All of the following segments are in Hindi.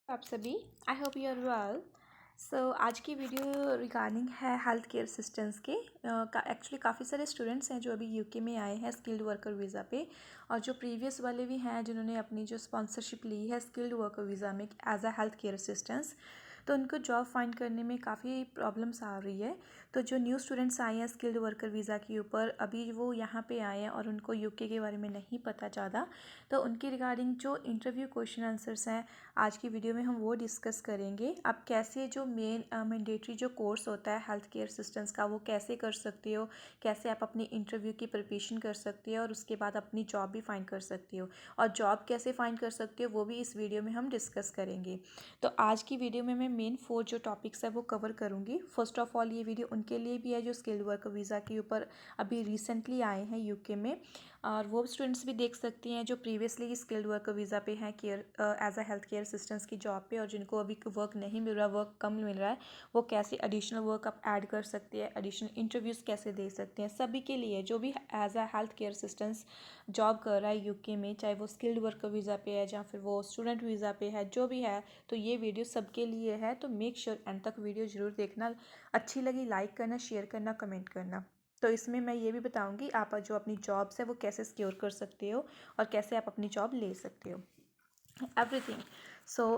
आप सभी। I hope you are well. आज की वीडियो रिगार्डिंग है हेल्थ केयर असिस्टेंट्स के। एक्चुअली काफ़ी सारे स्टूडेंट्स हैं जो अभी यूके में आए हैं स्किल्ड वर्कर वीज़ा पे, और जो प्रीवियस वाले भी हैं जिन्होंने अपनी जो स्पॉन्सरशिप ली है स्किल्ड वर्कर वीज़ा में as a health care assistants, तो उनको जॉब फाइंड करने में काफ़ी प्रॉब्लम्स आ रही है। तो जो न्यू स्टूडेंट्स आए हैं स्किल्ड वर्कर वीज़ा के ऊपर, अभी वो यहाँ पे आए हैं और उनको यूके के बारे में नहीं पता ज़्यादा, तो उनकी रिगार्डिंग जो इंटरव्यू क्वेश्चन आंसर्स हैं आज की वीडियो में हम वो डिस्कस करेंगे। आप कैसे जो मेन मैंडेटरी जो कोर्स होता है हेल्थ केयर असिस्टेंट्स का वो कैसे कर सकते हो, कैसे आप अपनी इंटरव्यू की प्रिपरेशन कर सकते हो और उसके बाद अपनी जॉब भी फाइंड कर सकते हो, और जॉब कैसे फाइंड कर सकते हो वो भी इस वीडियो में हम डिस्कस करेंगे। तो आज की वीडियो में मैं मेन 4 जो टॉपिक्स है वो कवर करूँगी। फर्स्ट ऑफ ऑल ये वीडियो उनके लिए भी है जो स्किल्ड वर्कर वीज़ा के ऊपर अभी रिसेंटली आए हैं यूके में, और वो स्टूडेंट्स भी देख सकती हैं जो प्रीवियसली स्किल्ड वर्कर वीज़ा पे हैं care as a health care assistants की जॉब पे, और जिनको अभी वर्क नहीं मिल रहा, वर्क कम मिल रहा है, वो कैसे एडिशनल वर्क आप ऐड कर सकते हैं, एडिशनल इंटरव्यूज़ कैसे दे सकते हैं। सभी के लिए जो भी as a health care assistants job कर रहा है यूके में, चाहे वो स्किल्ड वर्कर वीज़ा पे है या फिर वो स्टूडेंट वीज़ा पे है, जो भी है, तो ये वीडियो सबके लिए है। तो मेक श्योर एंड तक वीडियो ज़रूर देखना। अच्छी लगी लाइक करना, शेयर करना, कमेंट करना। तो इसमें मैं ये भी बताऊंगी आप जो अपनी जॉब्स है वो कैसे सिक्योर कर सकते हो और कैसे आप अपनी जॉब ले सकते हो, एवरीथिंग।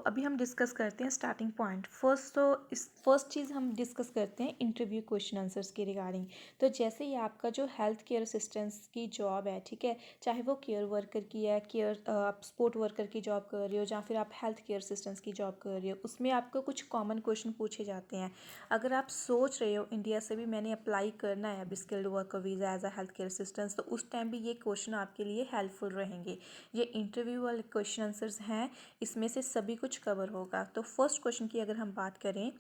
अभी हम डिस्कस करते हैं स्टार्टिंग पॉइंट फर्स्ट। तो इस फर्स्ट चीज़ हम डिस्कस करते हैं इंटरव्यू क्वेश्चन आंसर्स के रिगार्डिंग। तो जैसे ही आपका जो हेल्थ केयर असिस्टेंट्स की जॉब है, ठीक है, चाहे वो केयर वर्कर की है, आप स्पोर्ट वर्कर की जॉब कर रहे हो या फिर आप हेल्थ केयर असिस्टेंट्स की जॉब कर रहे हो, उसमें आपको कुछ कॉमन क्वेश्चन पूछे जाते हैं। अगर आप सोच रहे हो इंडिया से भी मैंने अप्लाई करना है अभी skilled worker visa as a health care assistants, तो उस टाइम भी ये क्वेश्चन आपके लिए हेल्पफुल रहेंगे। ये इंटरव्यू वाले क्वेश्चन आंसर्स हैं, इसमें से सभी कुछ कवर होगा। तो फर्स्ट क्वेश्चन की अगर हम बात करें,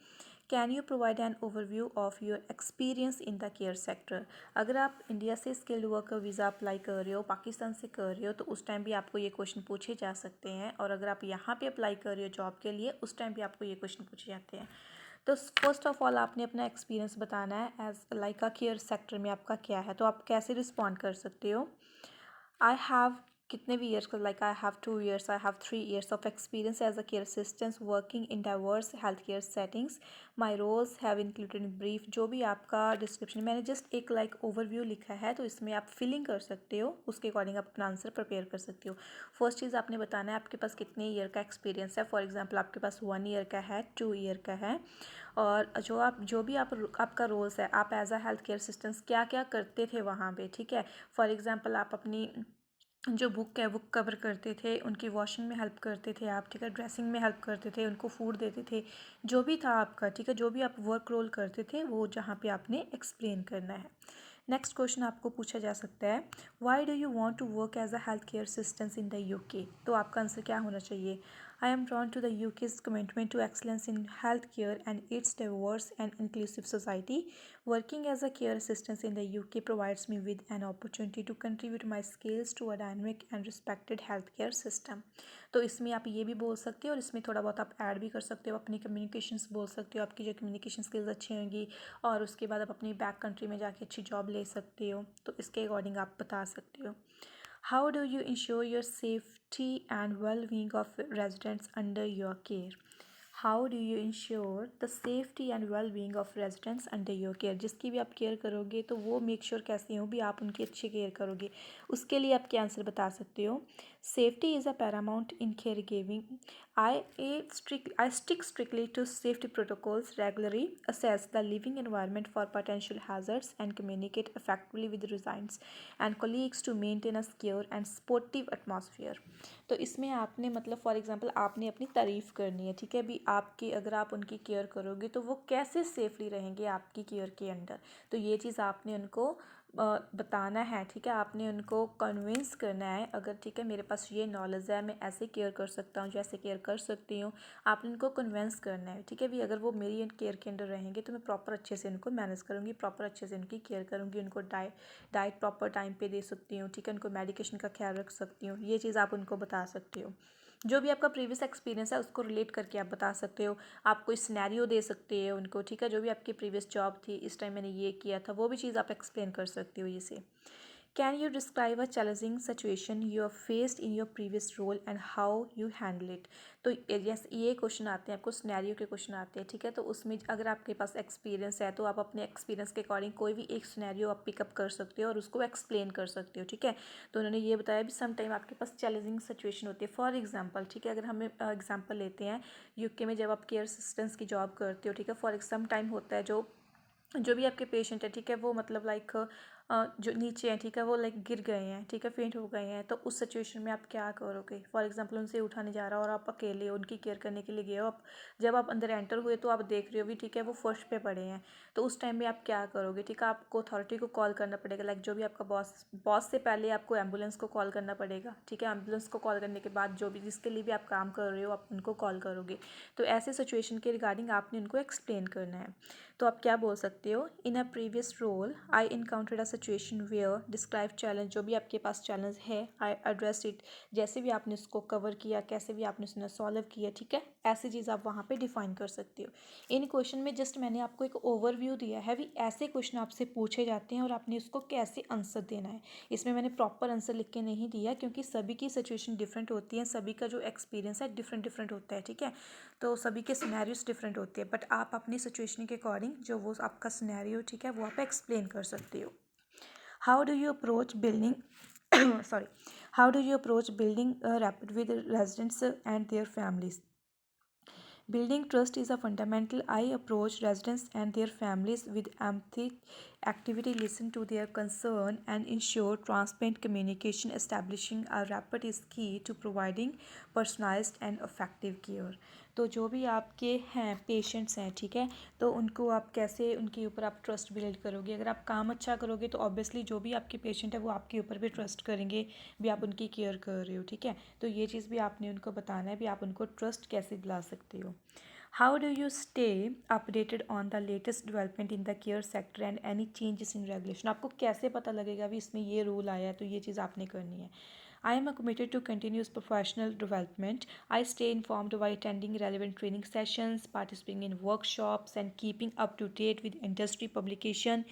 can you provide an overview of your experience in the care sector. अगर आप इंडिया से स्किल्ड वर्कर वीज़ा अप्लाई कर रहे हो, पाकिस्तान से कर रहे हो, तो उस टाइम भी आपको ये क्वेश्चन पूछे जा सकते हैं, और अगर आप यहाँ पे अप्लाई कर रहे हो जॉब के लिए उस टाइम भी आपको ये क्वेश्चन पूछे जाते हैं। तो फर्स्ट ऑफ ऑल आपने अपना एक्सपीरियंस बताना है as like a care sector में आपका क्या है, तो आप कैसे रिस्पॉन्ड कर सकते हो। आई हैव कितने भी ईयर्स का, like I have 2 years, I have 3 years of experience as a care assistance working in diverse health care settings. My roles have included in brief. जो भी आपका डिस्क्रिप्शन, मैंने जस्ट एक लाइक ओवरव्यू लिखा है, तो इसमें आप फिलिंग कर सकते हो, उसके अकॉर्डिंग आप अपना आंसर प्रिपेयर कर सकते हो। फर्स्ट चीज़ आपने बताना है आपके पास कितने ईयर का एक्सपीरियंस है। फॉर एग्जाम्पल आपके पास 1 year का है, 2 year का है, और जो भी आपका रोल्स है, आप as a health care assistance क्या क्या करते थे वहाँ पे, ठीक है। फॉर एग्जाम्पल आप अपनी जो बुक है बुक कवर करते थे, उनकी वॉशिंग में हेल्प करते थे आप, ठीक है, ड्रेसिंग में हेल्प करते थे, उनको फूड देते थे, जो भी था आपका, ठीक है, जो भी आप वर्क रोल करते थे वो जहाँ पे आपने एक्सप्लेन करना है। नेक्स्ट क्वेश्चन आपको पूछा जा सकता है, why do you want to work as a health care assistance in the UK. तो आपका आंसर क्या होना चाहिए। I am drawn to the UK's commitment to excellence in health care and its diverse and inclusive society. Working as a care assistant in the UK provides me with an opportunity to contribute my skills to a dynamic and respected healthcare system। तो इसमें आप ये भी बोल सकते हो, और इसमें थोड़ा बहुत आप ऐड भी कर सकते हो, अपनी कम्युनिकेशंस बोल सकते हो, आपकी जो कम्युनिकेशन स्किल्स अच्छी होंगी, और उसके बाद आप अपनी बैक कंट्री में जाके अच्छी जॉब ले सकते हो, तो इसके अकॉर्डिंग आप बता सकते हो। How do you ensure your safety and well being of residents under your care. How do you ensure the safety and well being of residents under your care. जिसकी भी आप केयर करोगे तो वो मेक श्योर कैसे हो भी आप उनकी अच्छी केयर करोगे, उसके लिए आप क्या आंसर बता सकते हो। Safety is a Paramount in care giving. I stick strictly to safety protocols, regularly assess the living environment for potential hazards, and communicate effectively with residents and colleagues to maintain a secure and supportive atmosphere। तो इसमें आपने मतलब फॉर एग्जांपल आपने अपनी तारीफ़ करनी है, ठीक है, भी आपकी अगर आप उनकी केयर करोगे तो वो कैसे सेफली रहेंगे आपकी केयर के अंडर, तो ये चीज़ आपने उनको बताना है, ठीक है, आपने उनको कन्विंस करना है। अगर ठीक है मेरे पास ये नॉलेज है, मैं ऐसे केयर कर सकता हूँ, जैसे केयर कर सकती हूँ, आपने उनको कन्विंस करना है, ठीक है भी। अगर वो मेरी केयर के अंडर रहेंगे तो मैं प्रॉपर अच्छे से उनको मैनेज करूँगी, प्रॉपर अच्छे से उनकी केयर करूँगी, उनको डाइट प्रॉपर टाइम पे दे सकती हूँ, ठीक है, उनको मेडिकेशन का ख्याल रख सकती हूँ, ये चीज़ आप उनको बता सकते हो। जो भी आपका प्रीवियस एक्सपीरियंस है उसको रिलेट करके आप बता सकते हो, आप कोई सिनेरियो दे सकते हो उनको, ठीक है, जो भी आपकी प्रीवियस जॉब थी, इस टाइम मैंने ये किया था, वो भी चीज़ आप एक्सप्लेन कर सकते हो। जैसे can you describe a challenging situation you have faced in your previous role and how you handle it. तो ये क्वेश्चन आते हैं आपको, सिनेरियो के क्वेश्चन आते हैं, ठीक है। तो उसमें अगर आपके पास एक्सपीरियंस है तो आप अपने एक्सपीरियंस के अकॉर्डिंग कोई भी एक सिनेरियो आप पिकअप कर सकते हो और उसको एक्सप्लेन कर सकते हो, ठीक है। तो उन्होंने ये बताया भी सम टाइम आपके पास चैलेंजिंग सिचुएशन होती है। फॉर एग्जांपल, ठीक है, अगर हमें एग्जांपल लेते हैं यूके में जब आप केयर असिस्टेंट्स की जॉब करते हो, ठीक है, फॉर सम टाइम होता है जो भी आपके पेशेंट है, ठीक है, वो मतलब लाइक जो नीचे हैं, ठीक है, वो लाइक गिर गए हैं, ठीक है, फेंट हो गए हैं। तो उस सिचुएशन में आप क्या करोगे? फॉर एग्जांपल उनसे उठा नहीं जा रहा और आप अकेले उनकी केयर करने के लिए गए हो। आप जब आप अंदर एंटर हुए तो आप देख रहे हो भी, ठीक है, वो फर्श पे पड़े हैं। तो उस टाइम में आप क्या करोगे? ठीक है, आपको अथॉरिटी को कॉल करना पड़ेगा, लाइक जो भी आपका बॉस से पहले आपको एम्बुलेंस को कॉल करना पड़ेगा, ठीक है। एम्बुलेंस को कॉल करने के बाद जो भी जिसके लिए भी आप काम कर रहे हो आप उनको कॉल करोगे। तो ऐसे सिचुएशन के रिगार्डिंग आपने उनको एक्सप्लेन करना है। तो आप क्या बोल सकते हो? In a previous role I encountered a situation where describe challenge. जो भी आपके पास चैलेंज है, आई एड्रेस इट। जैसे भी आपने उसको कवर किया, कैसे भी आपने उसने सॉल्व किया, ठीक है, ऐसी चीज़ आप वहाँ पे डिफाइन कर सकते हो। इन क्वेश्चन में जस्ट मैंने आपको एक ओवरव्यू दिया है भी, ऐसे क्वेश्चन आपसे पूछे जाते हैं और आपने उसको कैसे आंसर देना है। इसमें मैंने प्रॉपर आंसर लिख के नहीं दिया क्योंकि सभी की सिचुएशन डिफरेंट होती है, सभी का जो एक्सपीरियंस है डिफरेंट डिफरेंट होता है, ठीक है। तो सभी के सिनेरियोज डिफरेंट होते हैं, बट आप अपनी सिचुएशन के अकॉर्डिंग जो वो आपका सिनेरियो, ठीक है, वो आप एक्सप्लेन कर सकते हो। How do you approach building sorry how do you approach building rapid with residents and their families. Building trust is a fundamental. I approach residents and their families with empathy, activity, listen to their concern, and ensure transparent communication. Establishing a rapport is key to providing personalized and effective care. तो जो भी आपके हैं पेशेंट्स हैं, ठीक है, तो उनको आप कैसे उनके ऊपर आप ट्रस्ट बिल्ड करोगे? अगर आप काम अच्छा करोगे तो ऑब्वियसली जो भी आपके पेशेंट है वो आपके ऊपर भी ट्रस्ट करेंगे भी, आप उनकी केयर कर रहे हो, ठीक है। तो ये चीज़ भी आपने उनको बताना है भी आप उनको ट्रस्ट कैसे दिला सकते हो। How do you stay updated on the latest development in the care sector and any changes in regulation. आपको कैसे पता लगेगा भी इसमें ये रूल आया है, तो ये चीज़ आपने करनी है। I am committed to continuous professional development. I stay informed by attending relevant training sessions, participating in workshops, and keeping up to date with industry publication.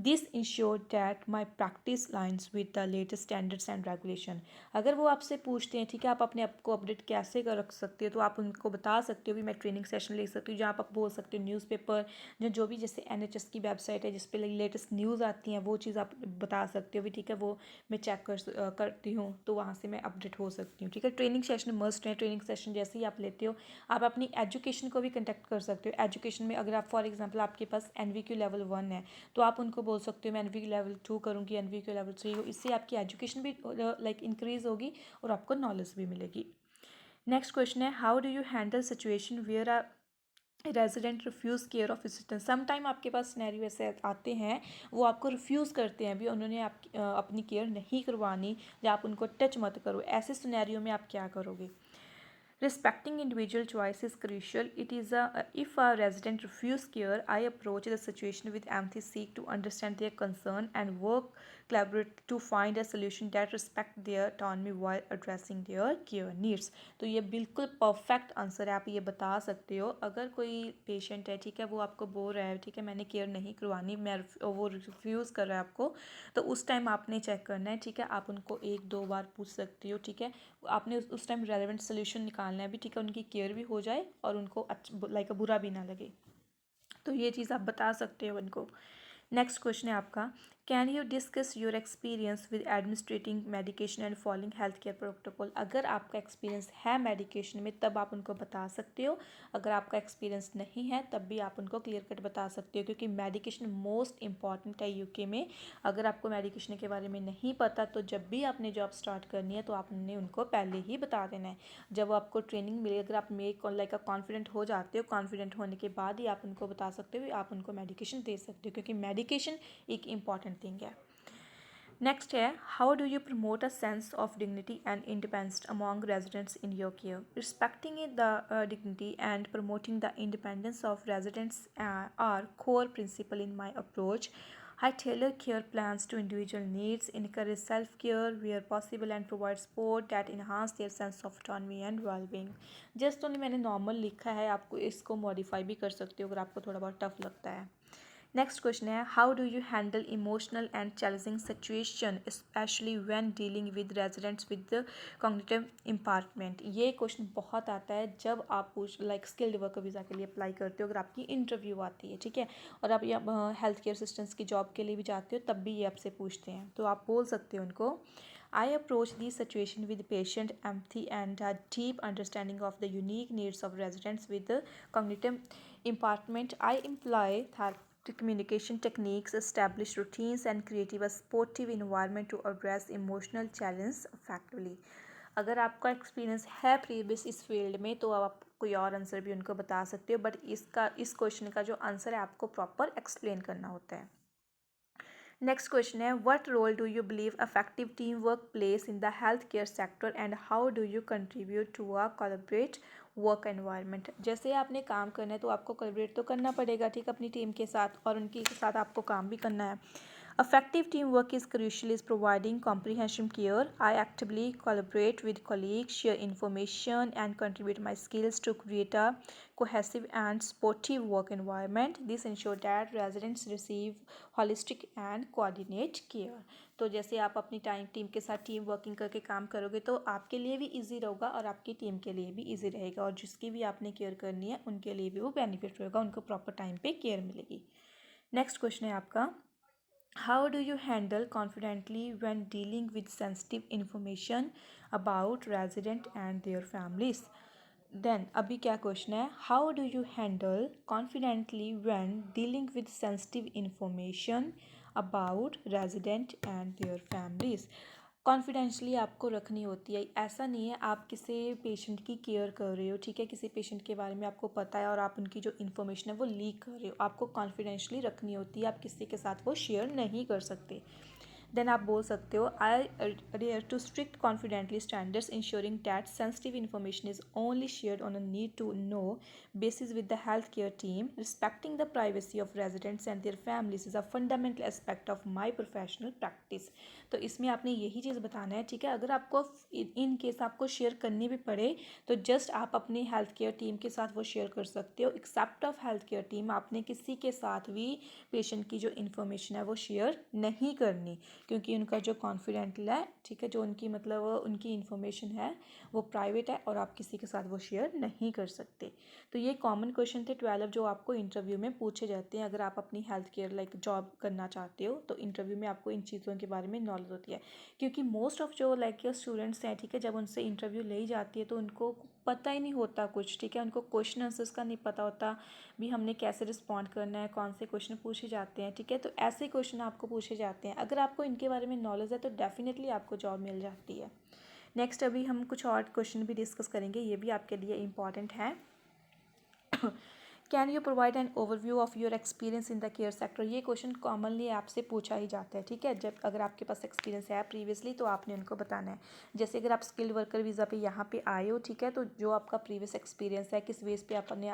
This ensures that my practice aligns with the latest standards and regulation. अगर वो आपसे पूछते हैं, ठीक है, आप अपने आप को अपडेट कैसे कर रख सकते हो, तो आप उनको बता सकते हो भी मैं ट्रेनिंग सेशन ले सकती हूँ, जहाँ आप बोल सकते हो न्यूज़पेपर जो भी जैसे NHS की वेबसाइट है जिस पे लेटेस्ट न्यूज़ आती हैं, वो चीज़ आप बता सकते हो भी, ठीक है, वो मैं चेक करती हूँ तो वहाँ से मैं अपडेट हो सकती हूँ, ठीक है। ट्रेनिंग सेशन मस्ट है। ट्रेनिंग सेशन जैसे ही आप लेते हो आप अपनी एजुकेशन को भी कंडक्ट कर सकते हो। एजुकेशन में अगर आप फॉर एग्जांपल आपके पास NVQ लेवल 1 है तो आप उनको बोल सकते हो मैं NVQ लेवल 2 करूँगी, NVQ लेवल 3 हो। इससे आपकी एजुकेशन भी लाइक इंक्रीज़ होगी और आपको नॉलेज भी मिलेगी। नेक्स्ट क्वेश्चन है how do you handle situation where are resident refuse care of assistance. Some time आपके पास सिनेरियो ऐसे आते हैं वो आपको रिफ्यूज़ करते हैं भी, उन्होंने अपनी केयर नहीं करवानी या आप उनको टच मत करो। ऐसे सिनेरियो में आप क्या करोगे? Respecting individual choice is crucial. If a resident refuses care, I approach the situation with empathy, seek to understand their concern, and work collaborate to find a solution that respect their autonomy while addressing their care needs. तो ये बिल्कुल परफेक्ट आंसर है, आप ये बता सकते हो। अगर कोई पेशेंट है, ठीक है, वो आपको बोल रहा है, ठीक है, मैंने केयर नहीं करवानी, वो रिफ्यूज़ कर रहा है आपको, तो उस टाइम आपने चेक करना है, ठीक है, आप उनको 1-2 बार पूछ सकते हो, ठीक है। आपने उस टाइम रेलेवेंट सोल्यूशन निकालना है भी, ठीक है, उनकी केयर भी हो जाए और उनको अच्छा लाइक बुरा भी ना लगे। तो ये चीज़ आप बता सकते हो उनको। नेक्स्ट क्वेश्चन है आपका can you discuss your experience with administrating medication and following health care protocol. अगर आपका एक्सपीरियंस है मेडिकेशन में तब आप उनको बता सकते हो, अगर आपका एक्सपीरियंस नहीं है तब भी आप उनको क्लियर कट बता सकते हो, क्योंकि मेडिकेशन मोस्ट इंपॉर्टेंट है यूके में। अगर आपको मेडिकेशन के बारे में नहीं पता तो जब भी आपने जॉब स्टार्ट करनी है तो आपने उनको पहले ही बता देना है। जब आपको ट्रेनिंग मिले, अगर आप लाइक कॉन्फिडेंट हो जाते हो, कॉन्फिडेंट होने के बाद ही आप उनको बता सकते हो, आप उनको मेडिकेशन दे सकते हो, क्योंकि मेडिकेशन एक इम्पॉर्टेंट थिंग है। नेक्स्ट है how do you promote a sense of dignity and independence among residents in your care. Respecting the dignity and promoting the independence of residents are core principal in my approach. I tailor care plans to individual needs, encourage self-care where possible, and provide support that enhance their sense of autonomy and well-being. Just only मैंने नॉर्मल लिखा है, आपको इसको मॉडिफाई भी कर सकते हो अगर आपको थोड़ा बहुत टफ लगता है। नेक्स्ट क्वेश्चन है, how do you handle emotional and challenging situation specially when dealing with residents with cognitive impairment. ये क्वेश्चन बहुत आता है जब आप स्किल्ड वर्कर वीज़ा के लिए अप्लाई करते हो, अगर आपकी इंटरव्यू आती है, ठीक है, और आप या हेल्थ केयर असिस्टेंट्स की जॉब के लिए भी जाते हो तब भी ये आपसे पूछते हैं, तो आप बोल सकते हो उनको, I approach this situation with patient empathy and a deep understanding of the unique needs of residents with cognitive impairment. I employ therapeutic communication techniques, establish routines, and create a supportive environment to address emotional challenges effectively. अगर आपका एक्सपीरियंस है प्रीवियस इस फील्ड में तो आप कोई और आंसर भी उनको बता सकते हो, बट इस क्वेश्चन का जो आंसर है आपको प्रॉपर एक्सप्लेन करना होता है। नेक्स्ट क्वेश्चन है, what role do you believe effective team work place in the health care sector and how do you contribute to a collaborate work environment. जैसे आपने काम करना है तो आपको कोलैबोरेट तो करना पड़ेगा, ठीक, अपनी टीम के साथ, और उनके साथ आपको काम भी करना है। Effective teamwork is crucial in providing comprehensive care. I actively collaborate with colleagues, share information, and contribute my skills to create a cohesive and supportive work environment. This ensures that residents receive holistic and coordinate care. तो जैसे आप अपनी टीम के साथ टीम वर्किंग करके काम करोगे तो आपके लिए भी इजी रहेगा और आपकी टीम के लिए भी इजी रहेगा, और जिसकी भी आपने केयर करनी है उनके लिए भी वो बेनिफिट रहेगा, उनको प्रॉपर टाइम पे केयर मिलेगी। नेक्स्ट क्वेश्चन है आपका, how do you handle confidently when dealing with sensitive information about resident and their families? Then अभी क्या क्वेश्चन है, how do you handle confidently when dealing with sensitive information about resident and their families? कॉन्फिडेंशली आपको रखनी होती है, ऐसा नहीं है आप किसी पेशेंट की केयर कर रहे हो, ठीक है, किसी पेशेंट के बारे में आपको पता है और आप उनकी जो इन्फॉर्मेशन है वो लीक कर रहे हो, आपको कॉन्फिडेंशली रखनी होती है, आप किसी के साथ वो शेयर नहीं कर सकते। देन आप बोल सकते हो, I adhere to strict confidently standards ensuring that sensitive information is only shared on a need to know basis with the healthcare team. Respecting the privacy of residents and their families is a fundamental aspect of my professional practice. तो इसमें आपने यही चीज़ बताना है, ठीक है, अगर आपको इन केस आपको शेयर करनी भी पड़े तो जस्ट आप अपनी हेल्थ केयर टीम के साथ वो शेयर कर सकते हो। Except of health care team, आपने किसी के साथ भी पेशेंट की जो इन्फॉर्मेशन है वो शेयर नहीं करनी, क्योंकि उनका जो कॉन्फिडेंटल है, ठीक है, जो उनकी उनकी इन्फॉर्मेशन है वो प्राइवेट है और आप किसी के साथ वो शेयर नहीं कर सकते। तो ये कॉमन क्वेश्चन थे 12 जो आपको इंटरव्यू में पूछे जाते हैं। अगर आप अपनी हेल्थ केयर जॉब करना चाहते हो तो इंटरव्यू में आपको इन चीज़ों के बारे में नॉलेज होती है, क्योंकि मोस्ट ऑफ जो स्टूडेंट्स हैं, ठीक है, जब उनसे इंटरव्यू ली जाती है तो उनको पता ही नहीं होता कुछ, ठीक है, उनको क्वेश्चन आंसर्स का नहीं पता होता भी हमने कैसे रिस्पॉन्ड करना है, कौन से क्वेश्चन पूछे जाते हैं, ठीक है, तो ऐसे क्वेश्चन आपको पूछे जाते हैं। अगर आपको इनके बारे में नॉलेज है तो डेफिनेटली आपको जॉब मिल जाती है। नेक्स्ट अभी हम कुछ और क्वेश्चन भी डिस्कस करेंगे, ये भी आपके लिए इंपॉर्टेंट है। Can you provide an overview of your experience in the care sector. ये क्वेश्चन कॉमनली आपसे पूछा ही जाता है, ठीक है, जब अगर आपके पास एक्सपीरियंस है प्रीवियसली तो आपने उनको बताना है। जैसे अगर आप स्किल्ड वर्कर वीज़ा पे यहाँ पे आए हो, ठीक है, तो जो आपका प्रीवियस एक्सपीरियंस है, किस बेस पे आपने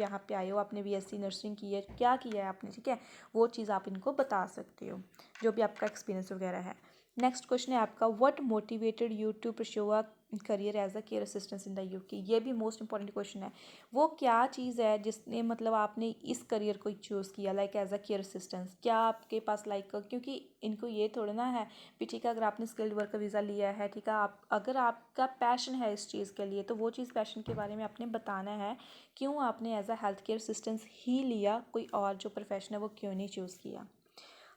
यहाँ पे आए हो, आपने BSc नर्सिंग की है, क्या किया है आपने, ठीक है, वो चीज़ आप इनको बता सकते हो, जो भी आपका एक्सपीरियंस वगैरह है। नेक्स्ट क्वेश्चन है आपका, what motivated you to pursue a career as a care assistant in the UK। ये भी मोस्ट इंपॉर्टेंट क्वेश्चन है, वो क्या चीज़ है जिसने आपने इस करियर को चूज़ किया एज अ केयर असिस्टेंट। क्या आपके पास क्योंकि इनको ये थोड़ा ना है भी, ठीक है, अगर आपने स्किल्ड वर्कर वीज़ा लिया है, ठीक है, आप अगर आपका पैशन है इस चीज़ के लिए तो वो चीज़ पैशन के बारे में आपने बताना है, क्यों आपने as a health care assistant ही लिया, कोई और जो प्रोफेशन है वो क्यों नहीं चूज़ किया।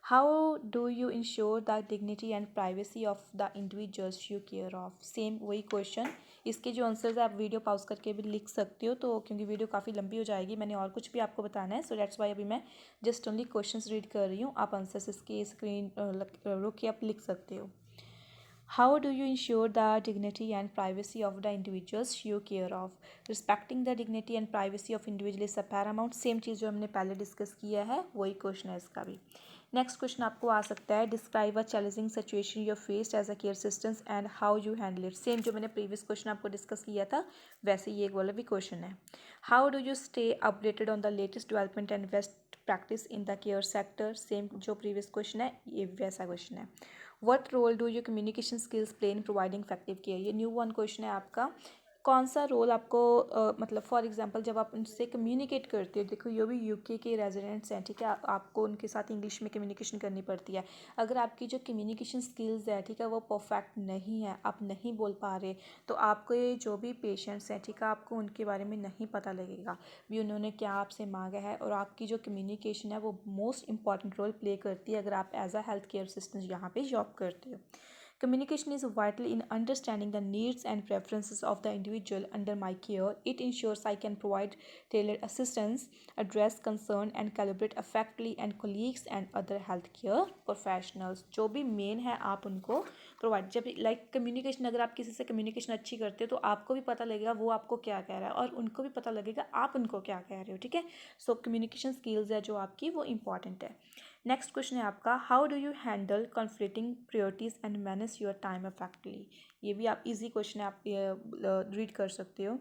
How do you ensure the dignity and privacy of the individuals you care of? Same वही क्वेश्चन, इसके जो आंसर्स है आप वीडियो पॉज करके भी लिख सकते हो, तो क्योंकि वीडियो काफ़ी लंबी हो जाएगी, मैंने और कुछ भी आपको बताना है, सो दैट्स वाई अभी मैं जस्ट ओनली क्वेश्चंस रीड कर रही हूँ, आप आंसर्स इसके स्क्रीन रोक के आप लिख सकते हो। How do you ensure the dignity and privacy of the individuals you care of? Respecting the dignity and privacy of individual is a paramount। Same चीज़ जो हमने पहले डिस्कस किया है वही क्वेश्चन है इसका भी। नेक्स्ट क्वेश्चन आपको आ सकता है, describe a challenging situation you faced as a care assistant and how you handle it. Same जो मैंने प्रीवियस क्वेश्चन आपको डिस्कस किया था वैसे ये वाला भी क्वेश्चन है। How do you stay updated on the latest development and best practice in the care sector. Same जो प्रीवियस क्वेश्चन है ये वैसा क्वेश्चन है। What role do your communication skills play in providing effective care. ये न्यू वन क्वेश्चन है आपका। कौन सा रोल आपको मतलब फॉर एग्जांपल जब आप उनसे कम्युनिकेट करते हो, देखो ये भी यूके के रेजिडेंट्स हैं, ठीक है, आपको उनके साथ इंग्लिश में कम्युनिकेशन करनी पड़ती है। अगर आपकी जो कम्युनिकेशन स्किल्स है, ठीक है, वो परफेक्ट नहीं है, आप नहीं बोल पा रहे, तो आपको ये जो भी पेशेंट्स हैं, ठीक है, आपको उनके बारे में नहीं पता लगेगा भी उन्होंने क्या आपसे मांगा है। और आपकी जो कम्युनिकेशन है वो मोस्ट इंपॉर्टेंट रोल प्ले करती है अगर आप as a health care assistant यहाँ पे जॉब करते हो। Communication is vital in understanding the needs and preferences of the individual under my care. It ensures I can provide tailored assistance, address concern, and collaborate effectively and colleagues and other healthcare professionals. जो भी मेन है आप उनको प्रोवाइड, जब लाइक कम्युनिकेशन, अगर आप किसी से कम्युनिकेशन अच्छी करते हो तो आपको भी पता लगेगा वो आपको क्या कह रहा है और उनको भी पता लगेगा आप उनको क्या कह रहे हो, ठीक है। सो कम्युनिकेशन स्किल्स है जो आपकी वो इंपॉर्टेंट है। नेक्स्ट क्वेश्चन है आपका, how do you handle conflicting priorities and manage your time effectively. ये भी आप इजी क्वेश्चन है, आप रीड कर सकते हो।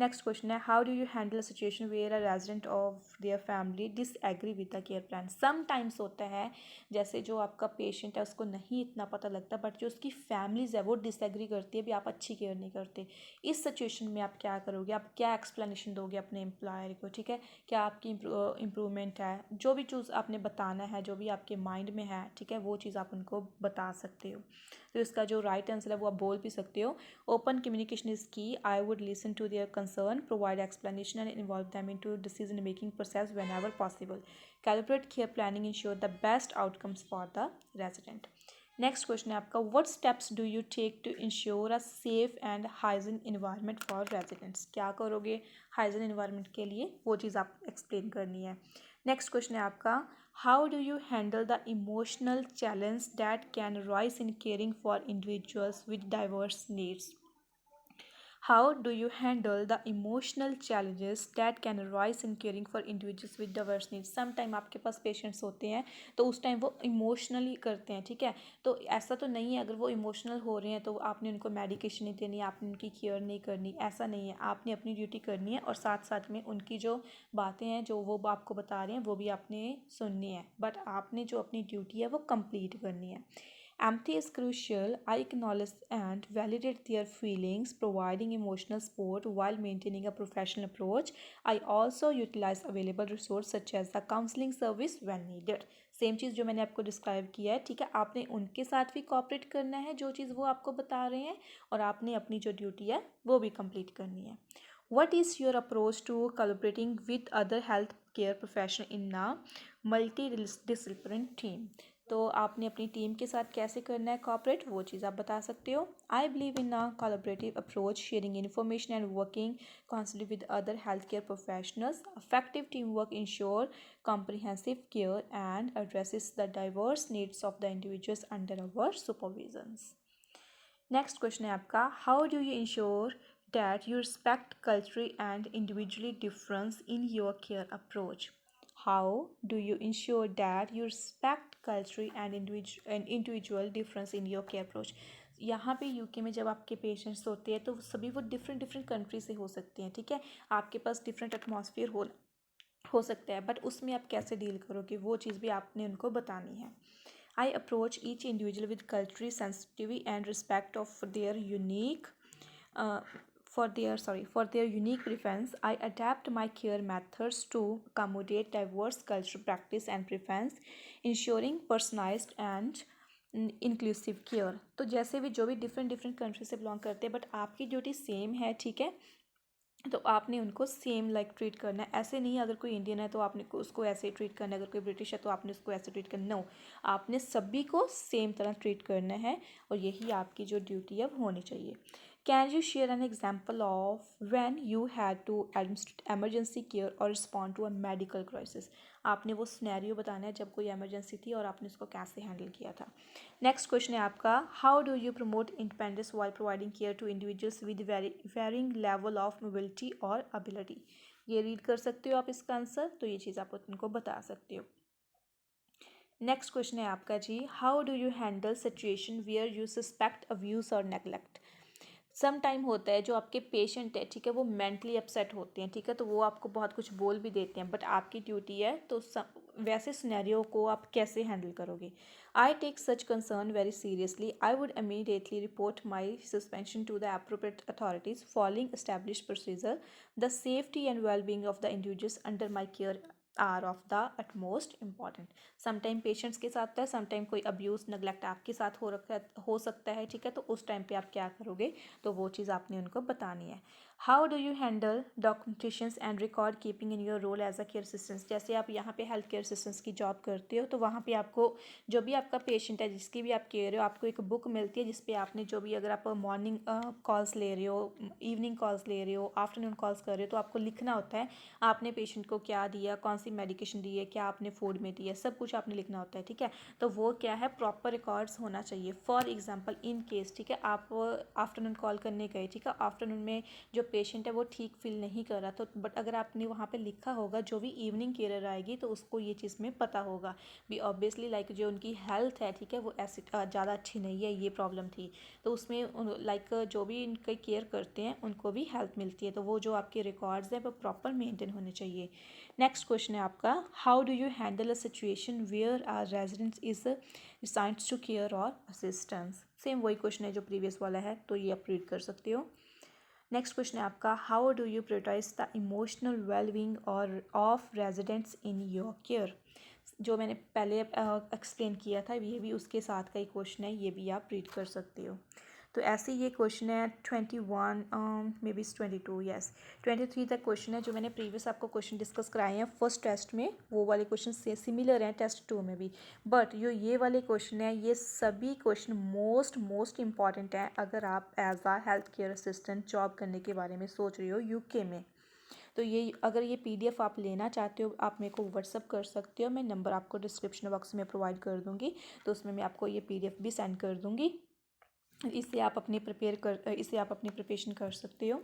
नेक्स्ट क्वेश्चन है, how do you handle a situation where a resident of their family disagree with the care plan. Sometimes होता है जैसे जो आपका पेशेंट है उसको नहीं इतना पता लगता, बट जो उसकी फैमिलीज़ है वो डिसएग्री करती है भी आप अच्छी केयर नहीं करते। इस सिचुएशन में आप क्या करोगे, आप क्या एक्सप्लेनेशन दोगे अपने एम्प्लॉयर को, ठीक है, क्या आपकी इम्प्रूवमेंट है, जो भी चीज़ आपने बताना है, जो भी आपके माइंड में है, ठीक है, वो चीज़ आप उनको बता सकते हो। तो इसका जो राइट आंसर है वो आप बोल भी सकते हो। Open communication is key. I would listen to their concern, provide explanation and involve them into decision making process whenever possible. Calibrate care planning ensure the best outcomes for the resident. Next question है आपका, what steps do you take to ensure a safe and hygiene environment for residents. क्या करोगे हाइजीन इन्वायरमेंट के लिए, वो चीज़ आप एक्सप्लेन करनी है। नेक्स्ट क्वेश्चन है आपका, how do you handle the emotional challenge that can rise in caring for individuals with diverse needs. How do you handle the emotional challenges that can arise in caring for individuals with diverse needs? Sometime आपके पास पेशेंट्स होते हैं तो उस टाइम वो इमोशनली करते हैं, ठीक है, तो ऐसा तो नहीं है अगर वो इमोशनल हो रहे हैं तो आपने उनको मेडिकेशन नहीं देनी, आपने उनकी केयर नहीं करनी, ऐसा नहीं है। आपने अपनी ड्यूटी करनी है और साथ साथ में उनकी जो बातें हैं जो वो आपको बता रहे हैं वो भी आपने सुननी है, बट आपने जो अपनी ड्यूटी है वो कंप्लीट करनी है। Empathy is crucial. I acknowledge and validate their feelings, providing emotional support while maintaining a professional approach. I also utilize available resources such as the counseling service when needed. Same चीज़ जो मैंने आपको डिस्क्राइब किया है, ठीक है, आपने उनके साथ भी कॉपरेट करना है जो चीज़ वो आपको बता रहे हैं, और आपने अपनी जो ड्यूटी है वो भी कंप्लीट करनी है। What is your approach to collaborating with other healthcare professional in a multidisciplinary team? तो आपने अपनी टीम के साथ कैसे करना है कॉपरेट, वो चीज़ आप बता सकते हो। I believe in a collaborative approach, sharing information and working constantly with other health care professionals. Effective team work ensure comprehensive care and addresses the diverse needs of the individuals under our supervisions. Next question है आपका, how do you ensure that you respect cultural and individually difference in your care approach? How do you ensure that you respect cultural and individual difference in your care approach? यहाँ पे यूके में जब आपके पेशेंट्स होते हैं तो सभी वो डिफरेंट डिफरेंट कंट्री से हो सकते हैं, ठीक है, आपके पास डिफरेंट एटमॉस्फेयर हो सकता है, बट उसमें आप कैसे डील करोगे वो चीज़ भी आपने उनको बतानी है। I approach each individual with cultural sensitivity and respect of their unique uh, for their unique preference. I adapt my care methods to accommodate diverse cultural practice and preference, ensuring personalized and inclusive care. तो जैसे भी जो भी डिफरेंट डिफरेंट कंट्री से बिलोंग करते हैं बट आपकी ड्यूटी सेम है, ठीक है, तो आपने उनको सेम लाइक ट्रीट करना है। ऐसे नहीं अगर कोई इंडियन है तो आपने उसको ऐसे ट्रीट करना है, अगर कोई ब्रिटिश है तो आपने उसको ऐसे ट्रीट करना, नो, आपने सभी को सेम तरह ट्रीट करना है और यही आपकी जो ड्यूटी है वो होनी चाहिए। Can you share an example of when you had to administrate emergency care और respond to a medical crisis. आपने वो सिनेरियो बताना है जब कोई एमरजेंसी थी और आपने उसको कैसे हैंडल किया था। नेक्स्ट क्वेश्चन है आपका, how do you promote independence while providing care to individuals with varying level of mobility और एबिलिटी। ये रीड कर सकते हो आप इसका आंसर, तो ये चीज़ आप उनको बता सकते हो। नेक्स्ट क्वेश्चन है आपका जी, how do you handle situation where you suspect abuse और नेगलेक्ट। सम टाइम होता है जो आपके पेशेंट है, ठीक है, वो मेंटली अपसेट होते हैं, ठीक है, तो वो आपको बहुत कुछ बोल भी देते हैं, बट आपकी ड्यूटी है तो वैसे सिनेरियो को आप कैसे हैंडल करोगे। I take such concern very seriously. I would immediately report my suspension to the appropriate authorities following established procedure. The safety and well-being of the individuals under my care are of the utmost important. Sometime patients के साथ है, समटाइम कोई अब्यूज़ नेगलेक्ट आपके साथ हो सकता है, ठीक है। तो उस टाइम पे आप क्या करोगे, तो वो चीज़ आपने उनको बतानी है। How do you handle documentations and record keeping in your role as a care assistant. जैसे आप यहाँ पे हेल्थ केयर असिस्टेंट्स की जॉब करते हो, तो वहाँ पे आपको जो भी आपका पेशेंट है, जिसकी भी आप केयर हो, आपको एक बुक मिलती है जिसपे आपने जो भी, अगर आप मॉर्निंग कॉल्स ले रहे हो, इवनिंग कॉल्स ले रहे हो, आफ्टरनून कॉल्स कर रहे हो, तो आपको लिखना होता है आपने पेशेंट को क्या दिया, कौन सी मेडिकेशन दी है, क्या आपने फूड में दी है, सब कुछ आपने लिखना होता है, ठीक है। तो वो क्या है, प्रॉपर रिकॉर्ड्स होना चाहिए। फॉर एग्जांपल इन केस, ठीक है, आप आफ्टरनून कॉल करने गए, ठीक है, आफ्टरनून में जो पेशेंट है वो ठीक फील नहीं कर रहा, तो बट अगर आपने वहाँ पे लिखा होगा, जो भी इवनिंग केयर आएगी तो उसको ये चीज़ में पता होगा भी ऑब्वियसली लाइक जो उनकी हेल्थ है, ठीक है, वो ऐसी ज़्यादा अच्छी नहीं है, ये प्रॉब्लम थी। तो उसमें लाइक जो भी इनकी केयर करते हैं उनको भी हेल्प मिलती है, तो वो जो आपके रिकॉर्ड्स हैं वो प्रॉपर मेंटेन होने चाहिए। नेक्स्ट क्वेश्चन है आपका, how do you handle a situation where are residents is assigned to care और असिस्टेंस। सेम वही क्वेश्चन है जो प्रीवियस वाला है, तो ये आप रीड कर सकते हो। नेक्स्ट क्वेश्चन है आपका, how do you prioritise the emotional wellbeing और of residents in your care. जो मैंने पहले एक्सप्लेन किया था, ये भी उसके साथ का ही क्वेश्चन है, ये भी आप रीड कर सकते हो। तो ऐसे ये क्वेश्चन है 21 मे बी 22, यस 23 तक क्वेश्चन है जो मैंने प्रीवियस आपको क्वेश्चन डिस्कस कराए हैं फर्स्ट टेस्ट में, वो वाले क्वेश्चन से सिमिलर हैं टेस्ट 2 में भी। बट ये वाले क्वेश्चन है, ये सभी क्वेश्चन मोस्ट इंपॉर्टेंट हैं अगर आप एज आ हेल्थ केयर असिस्टेंट जॉब करने के बारे में सोच रहे हो यूके में। तो ये अगर ये पीडीएफ आप लेना चाहते हो, आप मेरे को व्हाट्सअप कर सकते हो, मैं नंबर आपको डिस्क्रिप्शन बॉक्स में प्रोवाइड कर दूँगी, तो उसमें मैं आपको ये पीडीएफ भी सेंड कर दूँगी। इससे आप अपनी प्रिपरेशन कर सकते हो।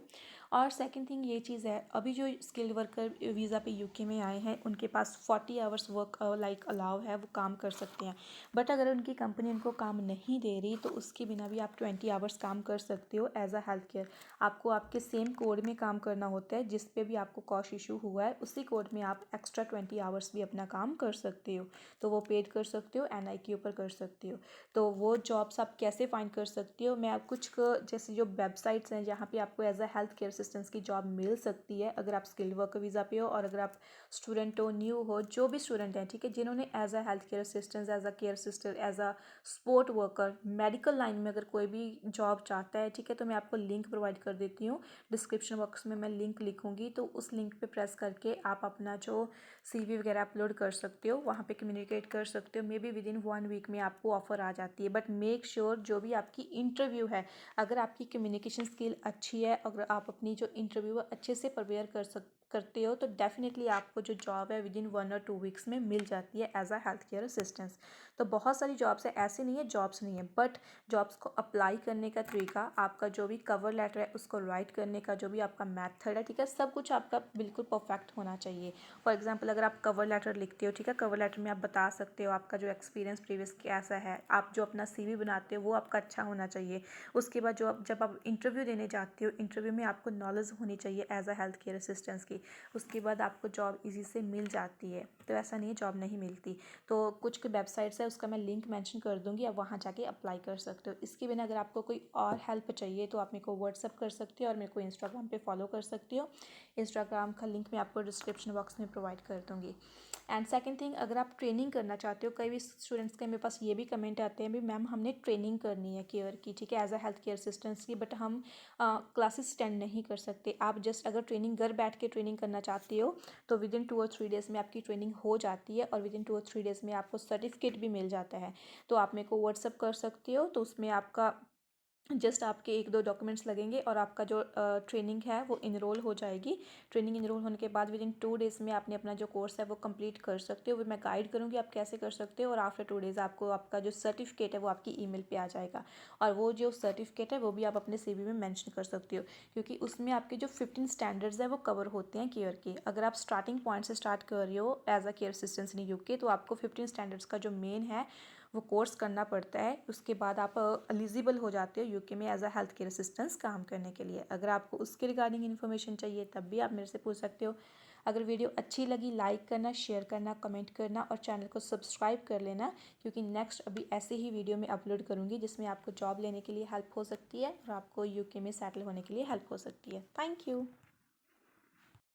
और सेकंड थिंग ये चीज़ है, अभी जो स्किल्ड वर्कर वीज़ा पे यूके में आए हैं उनके पास 40 आवर्स वर्क लाइक अलाउ है, वो काम कर सकते हैं। बट अगर उनकी कंपनी उनको काम नहीं दे रही तो उसके बिना भी आप 20 आवर्स काम कर सकते हो एज अ हेल्थ केयर। आपको आपके सेम कोड में काम करना होता है जिस पे भी आपको कॉस्ट इशू हुआ है, उसी कोड में आप एक्स्ट्रा 20 आवर्स भी अपना काम कर सकते हो, तो वो पेड कर सकते हो, एनआई के ऊपर कर सकते हो। तो वो जॉब्स आप कैसे फाइंड कर सकते हो, मैं आप जैसे जो वेबसाइट्स हैं जहाँ पे आपको as a health care assistants की जॉब मिल सकती है, अगर आप स्किल्ड वर्कर वीज़ा पे हो और अगर आप स्टूडेंट हो, न्यू हो, जो भी स्टूडेंट हैं, ठीक है, जिन्होंने as a health care assistant, as a care sister, as a sport worker, medical line में अगर कोई भी जॉब चाहता है, ठीक है, तो मैं आपको लिंक प्रोवाइड कर देती हूँ, डिस्क्रिप्शन बॉक्स में मैं लिंक लिखूँगी, तो उस लिंक पे प्रेस करके आप अपना जो सीवी वगैरह अपलोड कर सकते हो, वहाँ पे कम्युनिकेट कर सकते हो, maybe within 1 week में आपको ऑफर आ जाती है। बट मेक श्योर जो भी आपकी इंटरव्यू है, अगर आपकी कम्युनिकेशन स्किल अच्छी है, अगर आप अपनी जो इंटरव्यू अच्छे से प्रिपेयर करते हो, तो डेफिनेटली आपको जो जॉब है विद इन 1 और 2 वीक्स में मिल जाती है as a health care assistance. तो बहुत सारी जॉब्स है, ऐसे नहीं है जॉब्स नहीं है, बट जॉब्स को अप्लाई करने का तरीका, आपका जो भी कवर लेटर है उसको राइट करने का जो भी आपका मेथड है, ठीक है, सब कुछ आपका बिल्कुल परफेक्ट होना चाहिए। फॉर एग्जांपल अगर आप कवर लेटर लिखते हो, ठीक है, कवर लेटर में आप बता सकते हो आपका जो एक्सपीरियंस प्रीवियस कैसा है, आप जो अपना सीवी बनाते हो वो आपका अच्छा होना चाहिए। उसके बाद जब आप इंटरव्यू देने जाते हो, इंटरव्यू में आपको नॉलेज होनी चाहिए as a health care assistance की, उसके बाद आपको जॉब ईजी से मिल जाती है। तो ऐसा नहीं है जॉब नहीं मिलती। तो कुछ वेबसाइट्स है, उसका मैं लिंक मेंशन कर दूँगी, आप वहाँ जाके अप्लाई कर सकते हो। इसके बिना अगर आपको कोई और हेल्प चाहिए तो आप मेरे को व्हाट्सअप कर सकते हो और मेरे को इंस्टाग्राम पे फॉलो कर सकते हो। इंस्टाग्राम का लिंक मैं आपको डिस्क्रिप्शन बॉक्स में प्रोवाइड कर दूँगी। एंड सेकंड थिंग, अगर आप ट्रेनिंग करना चाहते हो, कई भी स्टूडेंट्स के मेरे पास ये भी कमेंट आते हैं भी मैम हमने ट्रेनिंग करनी है केयर की, ठीक है, as a health care assistants की, बट हम क्लासेस अटेंड नहीं कर सकते। आप जस्ट अगर ट्रेनिंग घर बैठ के ट्रेनिंग करना चाहते हो तो विद इन 2 और 3 डेज़ में आपकी ट्रेनिंग हो जाती है और विद इन 2 और 3 डेज़ में आपको सर्टिफिकेट भी मिल जाता है। तो आप मेरे को व्हाट्सअप कर सकते हो, तो उसमें आपका जस्ट आपके 1-2 डॉक्यूमेंट्स लगेंगे और आपका जो ट्रेनिंग है वो इनरोल हो जाएगी। ट्रेनिंग इनरोल होने के बाद विद इन 2 डेज़ में आपने अपना जो कोर्स है वो कंप्लीट कर सकते हो। वो मैं गाइड करूँगी आप कैसे कर सकते हो, और आफ्टर 2 डेज़ आपको आपका जो सर्टिफिकेट है वो आपकी ईमेल पे आ जाएगा। और वो जो सर्टिफिकेट है वो भी आप अपने सीवी में मेंशन कर सकते हो, क्योंकि उसमें आपके जो 15 स्टैंडर्ड्स है वो कवर होते हैं केयर के। अगर आप स्टार्टिंग पॉइंट से स्टार्ट कर रहे हो as a care assistant in UK, तो आपको 15 स्टैंडर्ड्स का जो मेन है वो कोर्स करना पड़ता है। उसके बाद आप एलिजिबल हो जाते हो यूके में as a health care assistance काम करने के लिए। अगर आपको उसके रिगार्डिंग इन्फॉर्मेशन चाहिए तब भी आप मेरे से पूछ सकते हो। अगर वीडियो अच्छी लगी लाइक करना, शेयर करना, कमेंट करना और चैनल को सब्सक्राइब कर लेना, क्योंकि नेक्स्ट अभी ऐसे ही वीडियो में अपलोड करूँगी जिसमें आपको जॉब लेने के लिए हेल्प हो सकती है और आपको यूके में सेटल होने के लिए हेल्प हो सकती है। Thank you.